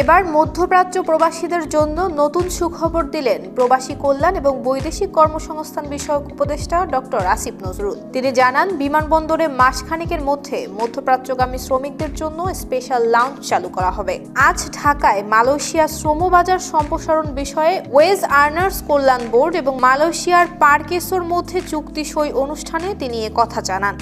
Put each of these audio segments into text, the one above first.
এবার মধ্যপ্রাচ্য প্রবাসীদের জন্য নতুন সুখবর দিলেন প্রবাসী কল্যাণ এবং বৈদেশিক কর্মসংস্থান বিষয়ক উপদেষ্টা ডক্টর আসিফ নজরুল। তিনি জানান, বিমানবন্দরে মাসখানেকের মধ্যে মধ্যপ্রাচ্যগামী শ্রমিকদের জন্য স্পেশাল লাউঞ্জ চালু করা হবে। আজ ঢাকায় মালয়েশিয়া শ্রমবাজার সম্প্রসারণ বিষয়ে ওয়েজ আর্নার্স কল্যাণ বোর্ড এবং মালয়েশিয়ার পার্কেসোর মধ্যে চুক্তি সই অনুষ্ঠানে তিনি একথা জানান।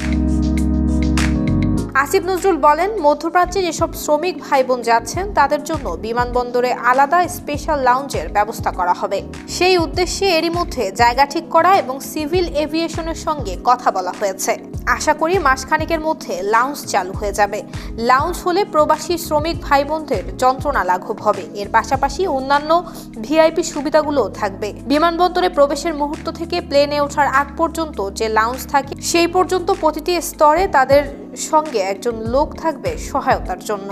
আসিফ নজরুল বলেন, মধ্যপ্রাচ্যে যেসব শ্রমিক ভাই বোন যাচ্ছেন তাদের জন্য বিমানবন্দরে আলাদা স্পেশাল লাউঞ্জের ব্যবস্থা করা হবে। সেই উদ্দেশ্যে এরই মধ্যে জায়গা ঠিক করা এবং সিভিল এভিয়েশনের সঙ্গে কথা বলা হয়েছে। আশা করি মাসখানেকের মধ্যে লাউঞ্জ চালু হয়ে যাবে। লাউঞ্জ হলে প্রবাসী শ্রমিক ভাই বোনদের যন্ত্রণা লাঘব হবে। এর পাশাপাশি অন্যান্য ভিআইপি সুবিধাগুলোও থাকবে। বিমানবন্দরে প্রবেশের মুহূর্ত থেকে প্লেনে ওঠার আগ পর্যন্ত যে লাউঞ্জ থাকে সেই পর্যন্ত প্রতিটি স্তরে তাদের সঙ্গে একজন লোক থাকবে সহায়তার জন্য।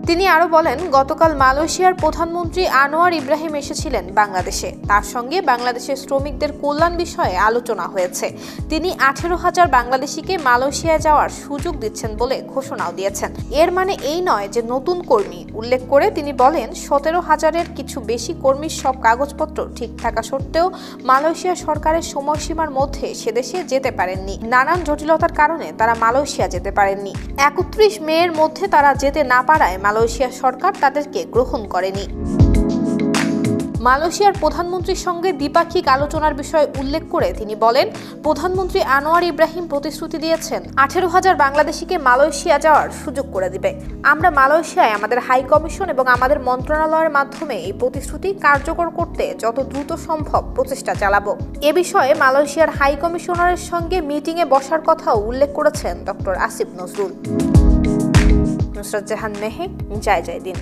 তিনি আরো বলেন, গতকাল মালয়েশিয়ার প্রধানমন্ত্রী আনোয়ার ইব্রাহিম এসেছিলেন বাংলাদেশে। তার সঙ্গে বাংলাদেশের শ্রমিকদের কল্যাণ বিষয়ে আলোচনা হয়েছে। তিনি 18,000 বাংলাদেশিকে মালয়েশিয়ায় যাওয়ার সুযোগ দিচ্ছেন বলে ঘোষণাও দিয়েছেন। এর মানে এই নয় যে নতুন কর্মী। উল্লেখ করে তিনি বলেন, 17,000-এর কিছু বেশি কর্মীর সব কাগজপত্র ঠিক থাকা সত্ত্বেও মালয়েশিয়া সরকারের সময়সীমার মধ্যে সেদেশে যেতে পারেননি। নানান জটিলতার কারণে তারা মালয়েশিয়া যেতে পারেননি। 31 মের মধ্যে তারা যেতে না পারায় মালয়েশিয়া সরকার তাদেরকে গ্রহণ করেনি। মালয়েশিয়ার প্রধানমন্ত্রীর সঙ্গে দ্বিপাক্ষিক আলোচনার বিষয়ে উল্লেখ করে তিনি বলেন, প্রধানমন্ত্রী আনোয়ার ইব্রাহিম প্রতিশ্রুতি দিয়েছেন 18,000 বাংলাদেশিকে মালয়েশিয়া যাওয়ার সুযোগ করে দিবে। আমরা মালয়েশিয়ায় আমাদের হাই কমিশন এবং আমাদের মন্ত্রণালয়ের মাধ্যমে এই প্রতিশ্রুতি কার্যকর করতে যত দ্রুত সম্ভব প্রচেষ্টা চালাবো। এ বিষয়ে মালয়েশিয়ার হাই কমিশনারের সঙ্গে মিটিংয়ে বসার কথাও উল্লেখ করেছেন ডক্টর আসিফ নজরুল। নুসরাত জাহান মেহেক, জয় জয় দিন।